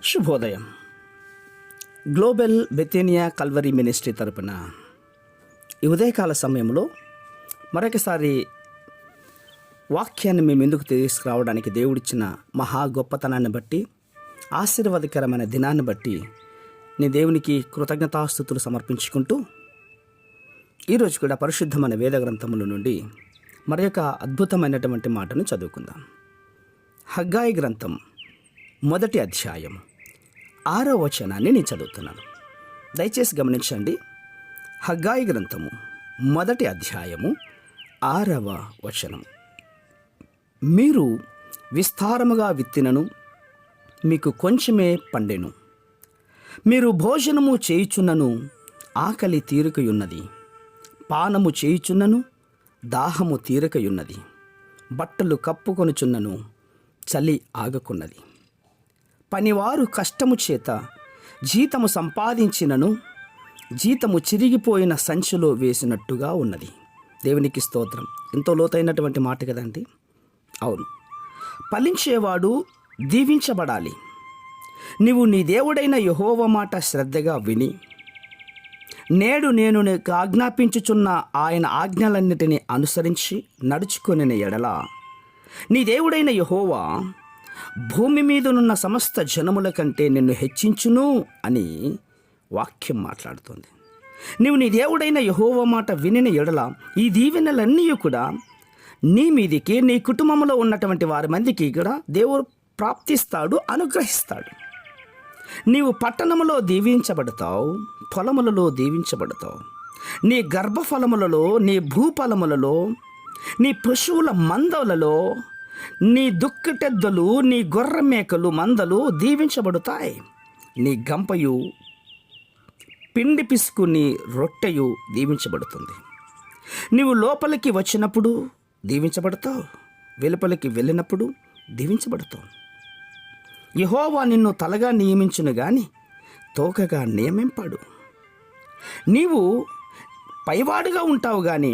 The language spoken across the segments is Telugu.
శుభోదయం. గ్లోబల్ బెతేనియా కల్వరీ మినిస్ట్రీ తరపున ఈ ఉదయకాల సమయంలో మరొకసారి వాక్యాన్ని మేము ఎందుకు తీసుకురావడానికి దేవుడిచ్చిన మహా గొప్పతనాన్ని బట్టి, ఆశీర్వాదకరమైన దినాన్ని బట్టి నీ దేవునికి కృతజ్ఞతాస్తుతులు సమర్పించుకుంటూ ఈరోజు కూడా పరిశుద్ధమైన వేద గ్రంథముల నుండి మరొక అద్భుతమైనటువంటి మాటను చదువుకుందాం. హగ్గాయి గ్రంథం 1వ అధ్యాయం 6వ వచనాన్ని నేను చదువుతున్నాను. దయచేసి గమనించండి. హగ్గాయి గ్రంథము 1వ అధ్యాయము 6వ వచనం. మీరు విస్తారముగా విత్తినను మీకు కొంచెమే పండెను, మీరు భోజనము చేయుచున్నను ఆకలి తీరికయున్నది, పానము చేయుచున్నను దాహము తీరికయున్నది, బట్టలు కప్పుకొనుచున్నను చలి ఆగకున్నది. పనివారు కష్టము చేత జీతము సంపాదించినను జీతము చిరిగిపోయిన సంచిలో వేసినట్టుగా ఉన్నది. దేవునికి స్తోత్రం. ఎంతో లోతైనటువంటి మాట కదండి. అవును, ఫలించేవాడు దీవించబడాలి. నీవు నీ దేవుడైన యెహోవా మాట శ్రద్ధగా విని నేడు నేను నీకు ఆజ్ఞాపించుచున్న ఆయన ఆజ్ఞలన్నిటినీ అనుసరించి నడుచుకొనిన ఎడల నీ దేవుడైన యెహోవా భూమి మీదనున్న సమస్త జనముల కంటే నిన్ను హెచ్చించును అని వాక్యం మాట్లాడుతుంది. నీవు నీ దేవుడైన యెహోవా మాట వినిన ఎడల ఈ దీవెనలన్నీ కూడా నీ మీదికి, నీ కుటుంబంలో ఉన్నటువంటి వారి మందికి కూడా దేవుడు ప్రాప్తిస్తాడు, అనుగ్రహిస్తాడు. నీవు పట్టణములో దీవించబడతావు, పొలములలో దీవించబడతావు. నీ గర్భఫలములలో, నీ భూఫలములలో, నీ పశువుల మందలలో, నీ దుక్కటెద్దలు, నీ గొర్రె మేకలు మందలు దీవించబడతాయి. నీ గంపయు పిండి పిసుకు నీ రొట్టెయు దీవించబడుతుంది. నీవు లోపలికి వచ్చినప్పుడు దీవించబడతావు, వెలుపలికి వెళ్ళినప్పుడు దీవించబడతావు. యెహోవా నిన్ను తలగా నియమించును గాని తోకగా నియమింపాడు. నీవు పైవాడుగా ఉంటావు కానీ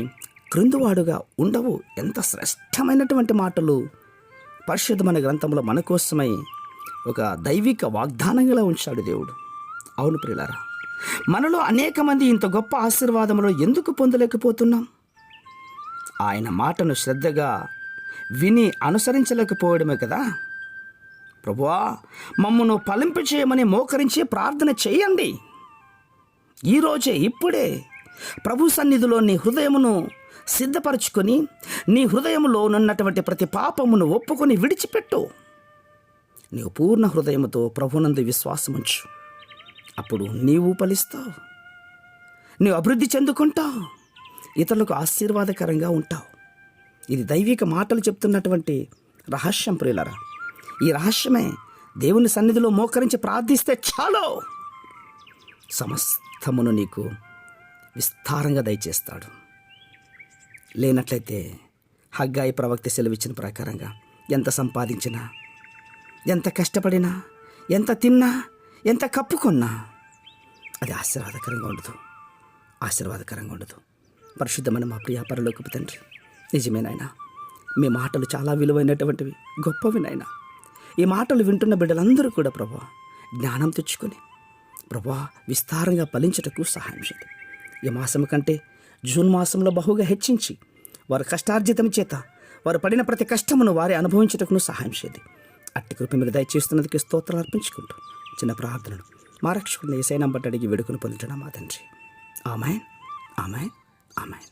క్రిందివాడుగా ఉండవు. ఎంత శ్రేష్టమైనటువంటి మాటలు పరిశుద్ధమైన గ్రంథంలో మన కోసమై ఒక దైవిక వాగ్దానంగా ఉంచాడు దేవుడు. అవును ప్రియులారా, మనలో అనేక మంది ఇంత గొప్ప ఆశీర్వాదంలో ఎందుకు పొందలేకపోతున్నాం? ఆయన మాటను శ్రద్ధగా విని అనుసరించలేకపోవడమే కదా. ప్రభువా, మమ్మను ఫలింప చేయమని మోకరించి ప్రార్థన చేయండి. ఈరోజే, ఇప్పుడే ప్రభు సన్నిధిలో నీ హృదయమును సిద్ధపరచుకొని నీ హృదయంలో ఉన్నటువంటి ప్రతి పాపమును ఒప్పుకొని విడిచిపెట్టు. నీవు పూర్ణ హృదయముతో ప్రభునందు విశ్వాసముంచు. అప్పుడు నీవు ఫలిస్తావు, నీవు అభివృద్ధి చెందుకుంటావు, ఇతరులకు ఆశీర్వాదకరంగా ఉంటావు. ఇది దైవిక మాటలు చెప్తున్నటువంటి రహస్యం ప్రియులారా. ఈ రహస్యమే దేవుని సన్నిధిలో మోకరించి ప్రార్థిస్తే చాలు, సమస్తమును నీకు విస్తారంగా దయచేస్తాడు. లేనట్లయితే హగ్గాయి ప్రవక్త సెలవిచ్చిన ప్రకారంగా ఎంత సంపాదించినా, ఎంత కష్టపడినా, ఎంత తిన్నా, ఎంత కప్పుకున్నా అది ఆశీర్వాదకరంగా ఉండదు. పరిశుద్ధమైన మా ప్రియ పరలోకపు తండ్రి, నిజమేనాయనా, మీ మాటలు చాలా విలువైనటువంటివి, గొప్పవి నాయనా. ఈ మాటలు వింటున్న బిడ్డలందరూ కూడా ప్రభువా జ్ఞానం తెచ్చుకొని ప్రభువా విస్తారంగా ఫలించుటకు సహాయం చేయండి. ఈ మాసం కంటే జూన్ మాసంలో బహుగా హెచ్చించి వారి కష్టార్జితం చేత వారు పడిన ప్రతి కష్టమును వారి అనుభవించుటకును సహాయం చేయండి. అట్టి కృప మీరు దయచేస్తున్నందుకు స్తోత్రాలు అర్పించుకుంటూ చిన్న ప్రార్థనలు మా రక్షకుడిని యేసయ్య నంబట అడిగి వేడుకొని పొందుతున్నాం మా తండ్రి. ఆమేన్, ఆమేన్, ఆమేన్.